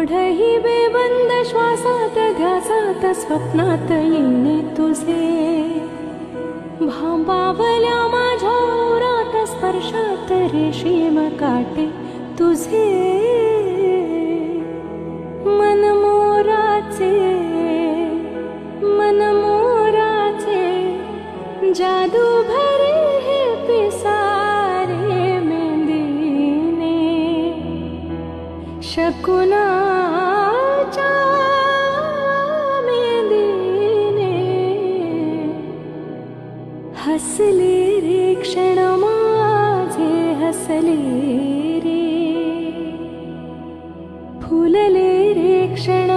ओढही बेबंद श्वासात ध्यासात स्वप्नात येणे तुझे भांबावल्या माझ्या ओरात स्पर्शात रेशीम काटे तुझे मनमोराचे जादू भरे हे पिसारे मेंदीने शकुनाच्या मेंदीने हसले रे क्षण माझे हसले रे फुलले रे क्षण